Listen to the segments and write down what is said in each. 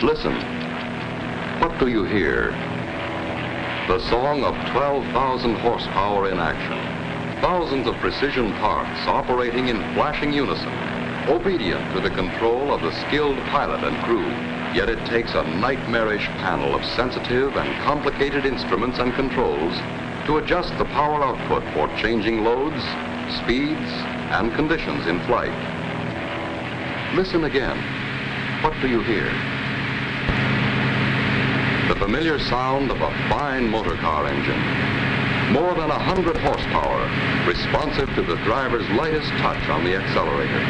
Listen. What do you hear? The song of 12,000 horsepower in action. Thousands of precision parts operating in flashing unison, obedient to the control of the skilled pilot and crew. Yet it takes a nightmarish panel of sensitive and complicated instruments and controls to adjust the power output for changing loads, speeds, and conditions in flight. Listen again. What do you hear? The familiar sound of a fine motor car engine. More than 100 horsepower, responsive to the driver's lightest touch on the accelerator.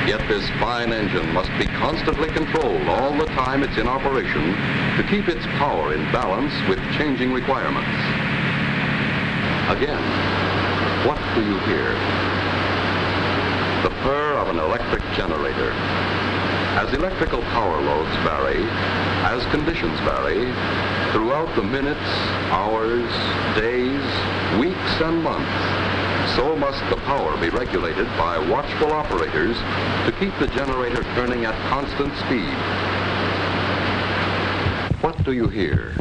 Yet this fine engine must be constantly controlled all the time it's in operation to keep its power in balance with changing requirements. Again, what do you hear? The purr of an electric generator. As electrical power loads vary, as conditions vary, throughout the minutes, hours, days, weeks, and months, so must the power be regulated by watchful operators to keep the generator turning at constant speed. What do you hear?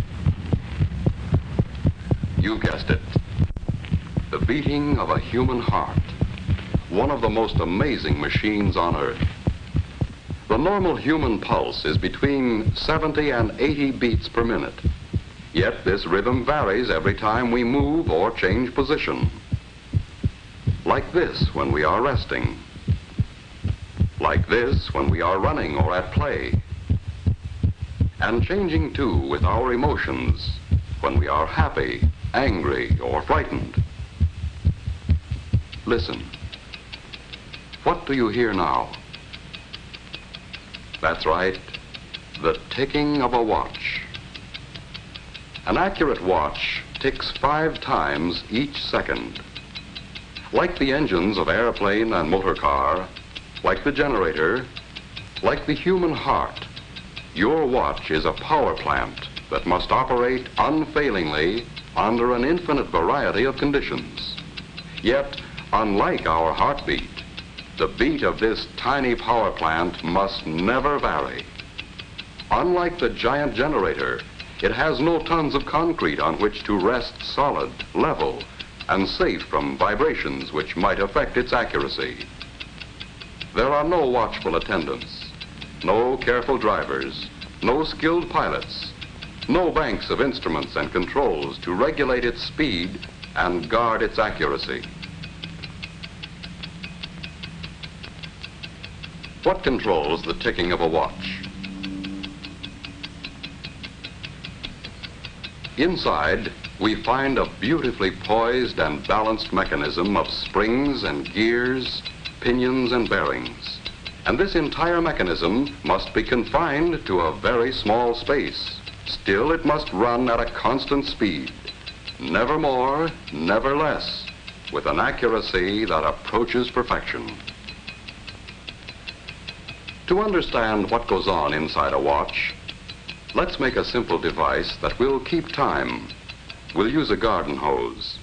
You guessed it. The beating of a human heart, one of the most amazing machines on Earth. The normal human pulse is between 70 and 80 beats per minute. Yet this rhythm varies every time we move or change position. Like this when we are resting. Like this when we are running or at play. And changing too with our emotions when we are happy, angry, or frightened. Listen. What do you hear now? That's right, the ticking of a watch. An accurate watch ticks 5 times each second. Like the engines of airplane and motor car, like the generator, like the human heart, your watch is a power plant that must operate unfailingly under an infinite variety of conditions. Yet, unlike our heartbeat, the beat of this tiny power plant must never vary. Unlike the giant generator, it has no tons of concrete on which to rest solid, level, and safe from vibrations which might affect its accuracy. There are no watchful attendants, no careful drivers, no skilled pilots, no banks of instruments and controls to regulate its speed and guard its accuracy. What controls the ticking of a watch? Inside, we find a beautifully poised and balanced mechanism of springs and gears, pinions and bearings. And this entire mechanism must be confined to a very small space. Still, it must run at a constant speed, never more, never less, with an accuracy that approaches perfection. To understand what goes on inside a watch, let's make a simple device that will keep time. We'll use a garden hose.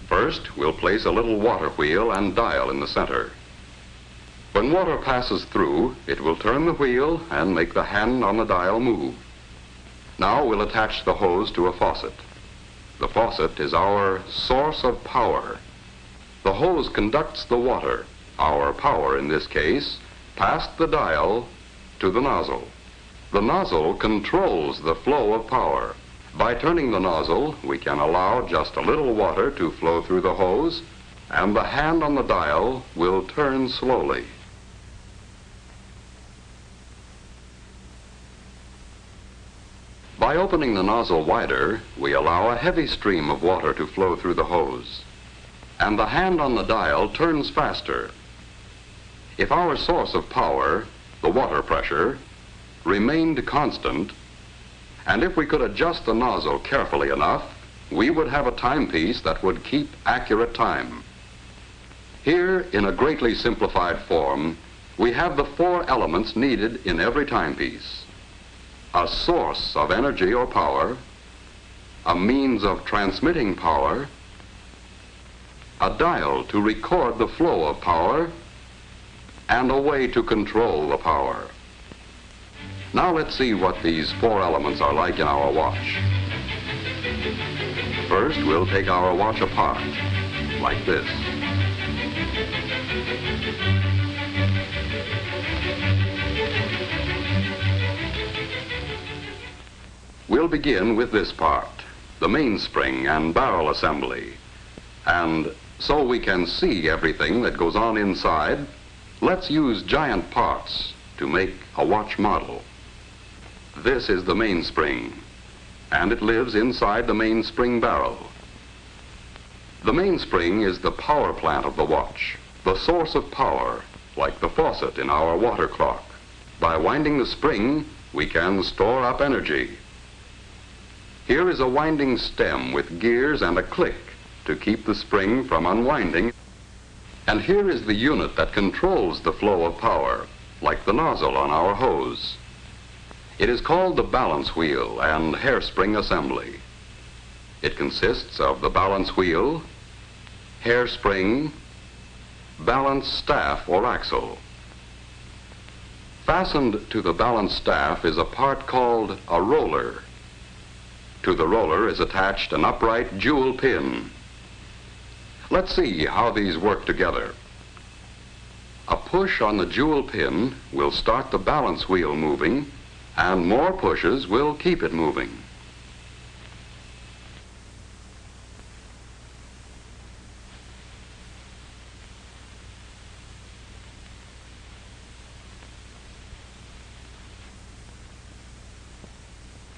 First, we'll place a little water wheel and dial in the center. When water passes through, it will turn the wheel and make the hand on the dial move. Now we'll attach the hose to a faucet. The faucet is our source of power. The hose conducts the water, our power in this case, past the dial to the nozzle. The nozzle controls the flow of power. By turning the nozzle, we can allow just a little water to flow through the hose, and the hand on the dial will turn slowly. By opening the nozzle wider, we allow a heavy stream of water to flow through the hose, and the hand on the dial turns faster. If our source of power, the water pressure, remained constant, and if we could adjust the nozzle carefully enough, we would have a timepiece that would keep accurate time. Here, in a greatly simplified form, we have the 4 elements needed in every timepiece: a source of energy or power, a means of transmitting power, a dial to record the flow of power, and a way to control the power. Now let's see what these four elements are like in our watch. First, we'll take our watch apart, like this. We'll begin with this part, the mainspring and barrel assembly. And so we can see everything that goes on inside, let's use giant parts to make a watch model. This is the mainspring, and it lives inside the mainspring barrel. The mainspring is the power plant of the watch, the source of power, like the faucet in our water clock. By winding the spring, we can store up energy. Here is a winding stem with gears and a click to keep the spring from unwinding. And here is the unit that controls the flow of power, like the nozzle on our hose. It is called the balance wheel and hairspring assembly. It consists of the balance wheel, hairspring, balance staff or axle. Fastened to the balance staff is a part called a roller. To the roller is attached an upright jewel pin. Let's see how these work together. A push on the jewel pin will start the balance wheel moving, and more pushes will keep it moving.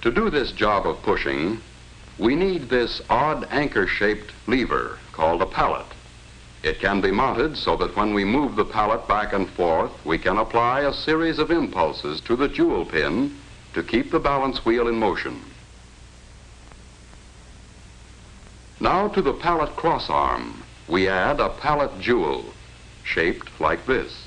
To do this job of pushing, we need this odd anchor-shaped lever called a pallet. It can be mounted so that when we move the pallet back and forth, we can apply a series of impulses to the jewel pin to keep the balance wheel in motion. Now to the pallet crossarm, we add a pallet jewel shaped like this.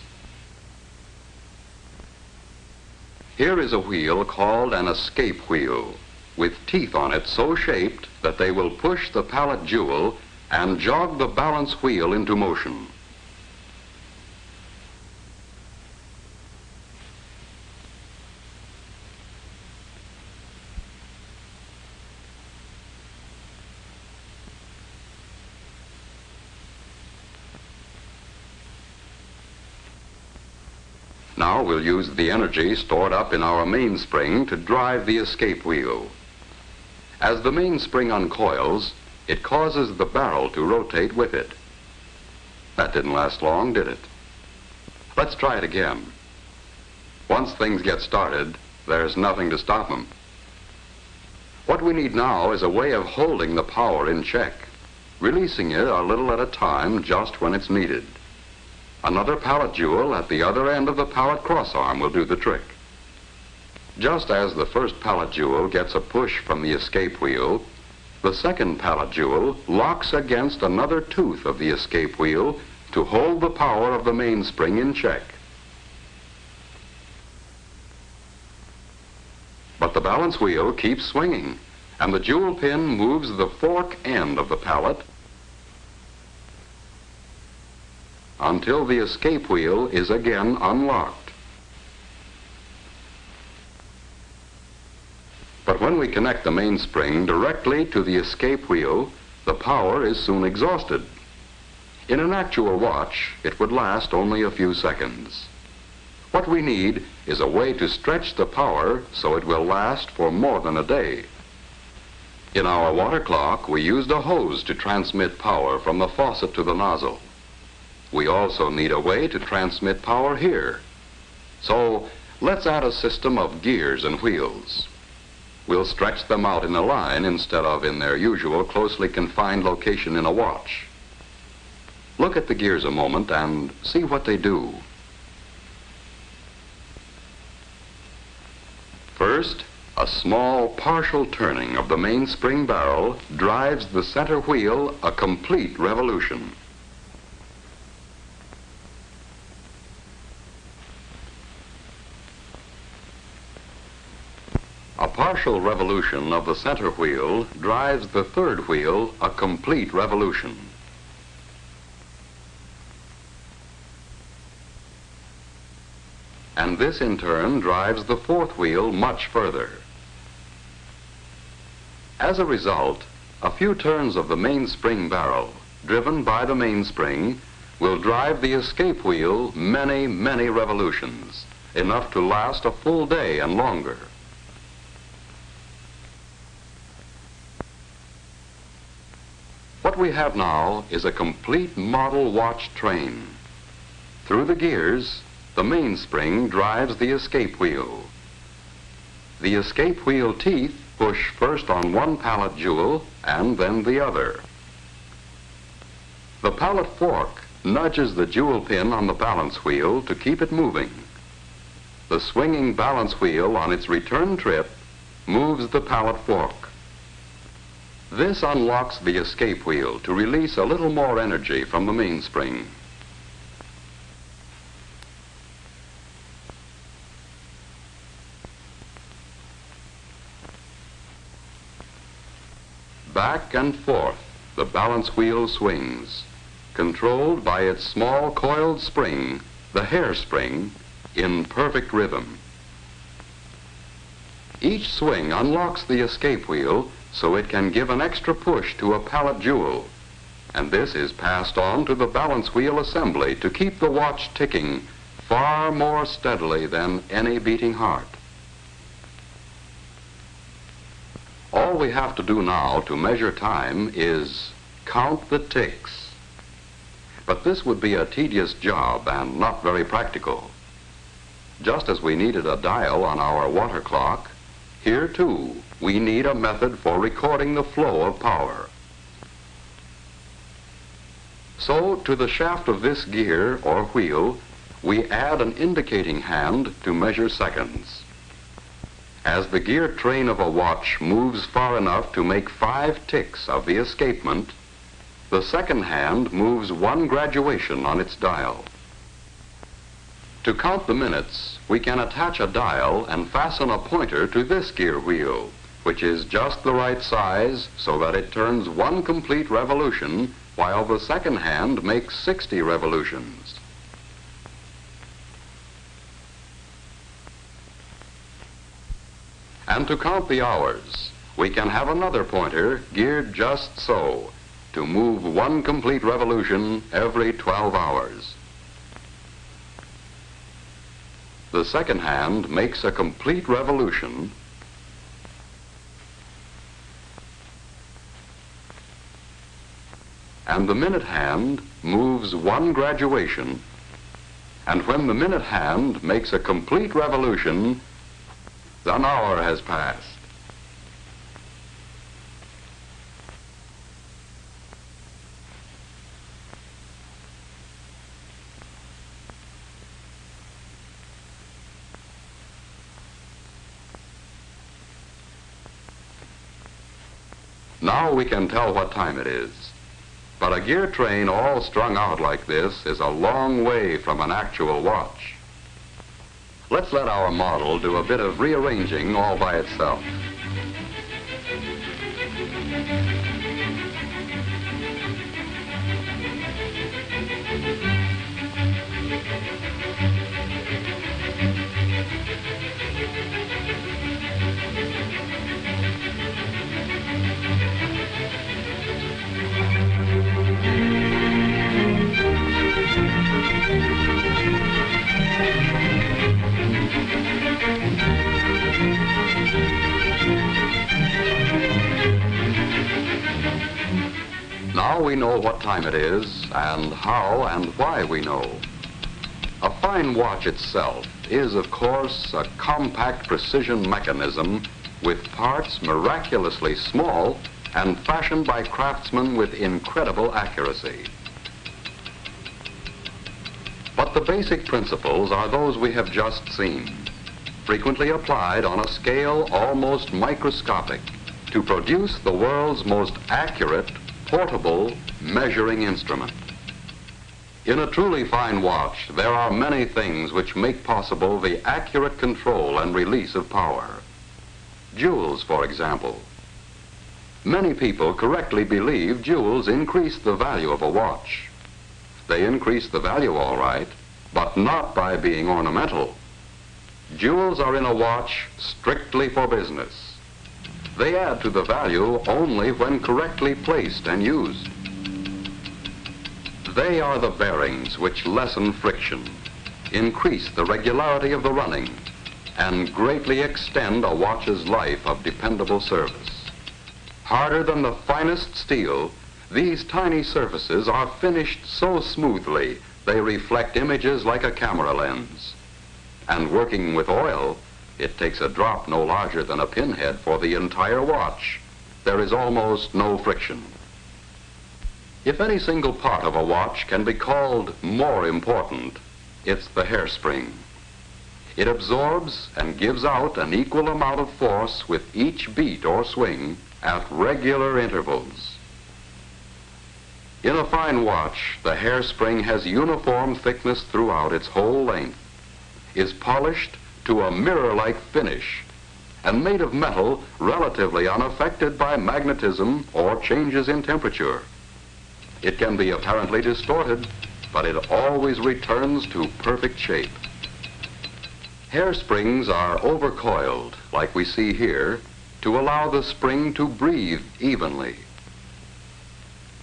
Here is a wheel called an escape wheel, with teeth on it so shaped that they will push the pallet jewel and jog the balance wheel into motion. Now we'll use the energy stored up in our mainspring to drive the escape wheel. As the mainspring uncoils, it causes the barrel to rotate with it. That didn't last long, did it? Let's try it again. Once things get started, there's nothing to stop them. What we need now is a way of holding the power in check, releasing it a little at a time just when it's needed. Another pallet jewel at the other end of the pallet crossarm will do the trick. Just as the first pallet jewel gets a push from the escape wheel, the second pallet jewel locks against another tooth of the escape wheel to hold the power of the mainspring in check. But the balance wheel keeps swinging, and the jewel pin moves the fork end of the pallet until the escape wheel is again unlocked. But when we connect the mainspring directly to the escape wheel, the power is soon exhausted. In an actual watch, it would last only a few seconds. What we need is a way to stretch the power so it will last for more than a day. In our water clock, we used a hose to transmit power from the faucet to the nozzle. We also need a way to transmit power here. So let's add a system of gears and wheels. We'll stretch them out in a line instead of in their usual closely confined location in a watch. Look at the gears a moment and see what they do. First, a small partial turning of the mainspring barrel drives the center wheel a complete revolution. A partial revolution of the center wheel drives the third wheel a complete revolution. and this in turn drives the fourth wheel much further. As a result, a few turns of the mainspring barrel, driven by the mainspring, will drive the escape wheel many, many revolutions, enough to last a full day and longer. What we have now is a complete model watch train. Through the gears, the mainspring drives the escape wheel. The escape wheel teeth push first on one pallet jewel and then the other. The pallet fork nudges the jewel pin on the balance wheel to keep it moving. The swinging balance wheel on its return trip moves the pallet fork. This unlocks the escape wheel to release a little more energy from the mainspring. Back and forth, the balance wheel swings, controlled by its small coiled spring, the hairspring, in perfect rhythm. Each swing unlocks the escape wheel so it can give an extra push to a pallet jewel, and this is passed on to the balance wheel assembly to keep the watch ticking far more steadily than any beating heart. All we have to do now to measure time is count the ticks. But this would be a tedious job and not very practical. Just as we needed a dial on our water clock, here too we need a method for recording the flow of power. So to the shaft of this gear or wheel, we add an indicating hand to measure seconds. As the gear train of a watch moves far enough to make 5 ticks of the escapement, the second hand moves 1 graduation on its dial. To count the minutes, we can attach a dial and fasten a pointer to this gear wheel, which is just the right size so that it turns 1 complete revolution while the second hand makes 60 revolutions. And to count the hours, we can have another pointer geared just so, to move 1 complete revolution every 12 hours. The second hand makes a complete revolution and the minute hand moves 1 graduation, and when the minute hand makes a complete revolution, an hour has passed. Now we can tell what time it is. But a gear train all strung out like this is a long way from an actual watch. Let's let our model do a bit of rearranging all by itself. Now we know what time it is and how and why we know. A fine watch itself is, of course, a compact precision mechanism with parts miraculously small and fashioned by craftsmen with incredible accuracy. But the basic principles are those we have just seen, frequently applied on a scale almost microscopic to produce the world's most accurate, portable measuring instrument. In a truly fine watch, there are many things which make possible the accurate control and release of power. Jewels, for example. Many people correctly believe jewels increase the value of a watch. They increase the value all right, but not by being ornamental. Jewels are in a watch strictly for business. They add to the value only when correctly placed and used. They are the bearings which lessen friction, increase the regularity of the running, and greatly extend a watch's life of dependable service. Harder than the finest steel, these tiny surfaces are finished so smoothly they reflect images like a camera lens. And working with oil, it takes a drop no larger than a pinhead for the entire watch. There is almost no friction. If any single part of a watch can be called more important, it's the hairspring. It absorbs and gives out an equal amount of force with each beat or swing at regular intervals. In a fine watch, the hairspring has uniform thickness throughout its whole length, is polished to a mirror-like finish, and made of metal relatively unaffected by magnetism or changes in temperature. It can be apparently distorted, but it always returns to perfect shape. Hairsprings are overcoiled, like we see here, to allow the spring to breathe evenly.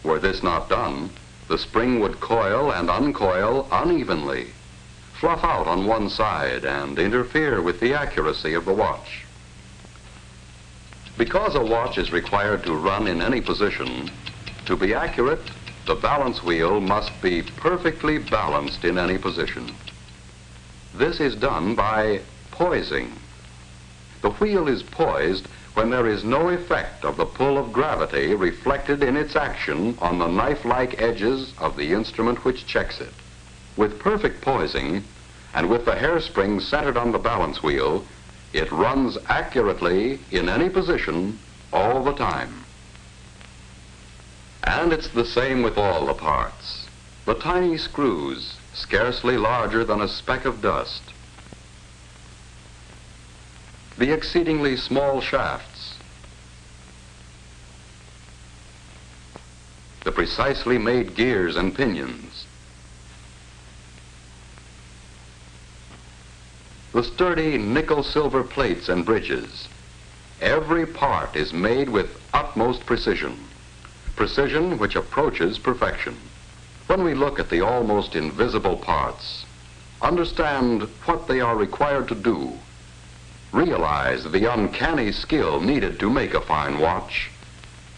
Were this not done, the spring would coil and uncoil unevenly, fluff out on one side, and interfere with the accuracy of the watch. Because a watch is required to run in any position, to be accurate, the balance wheel must be perfectly balanced in any position. This is done by poising. The wheel is poised when there is no effect of the pull of gravity reflected in its action on the knife-like edges of the instrument which checks it. With perfect poising, and with the hairspring centered on the balance wheel, it runs accurately in any position all the time. And it's the same with all the parts. The tiny screws, scarcely larger than a speck of dust. The exceedingly small shafts. The precisely made gears and pinions. The sturdy nickel-silver plates and bridges. Every part is made with utmost precision. Precision which approaches perfection. When we look at the almost invisible parts, understand what they are required to do, realize the uncanny skill needed to make a fine watch,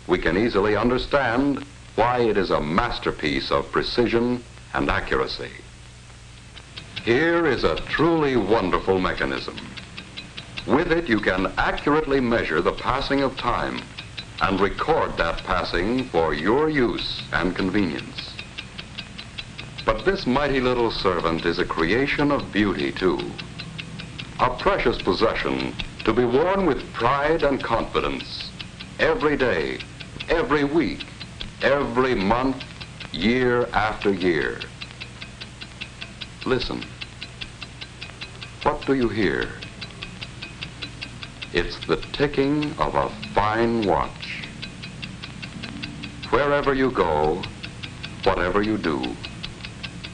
we can easily understand why it is a masterpiece of precision and accuracy. Here is a truly wonderful mechanism. With it, you can accurately measure the passing of time and record that passing for your use and convenience. But this mighty little servant is a creation of beauty, too. A precious possession to be worn with pride and confidence every day, every week, every month, year after year. Listen. What do you hear? It's the ticking of a fine watch. Wherever you go, whatever you do,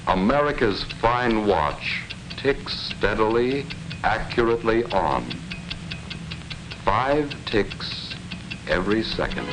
America's fine watch ticks steadily, accurately on. 5 ticks every second.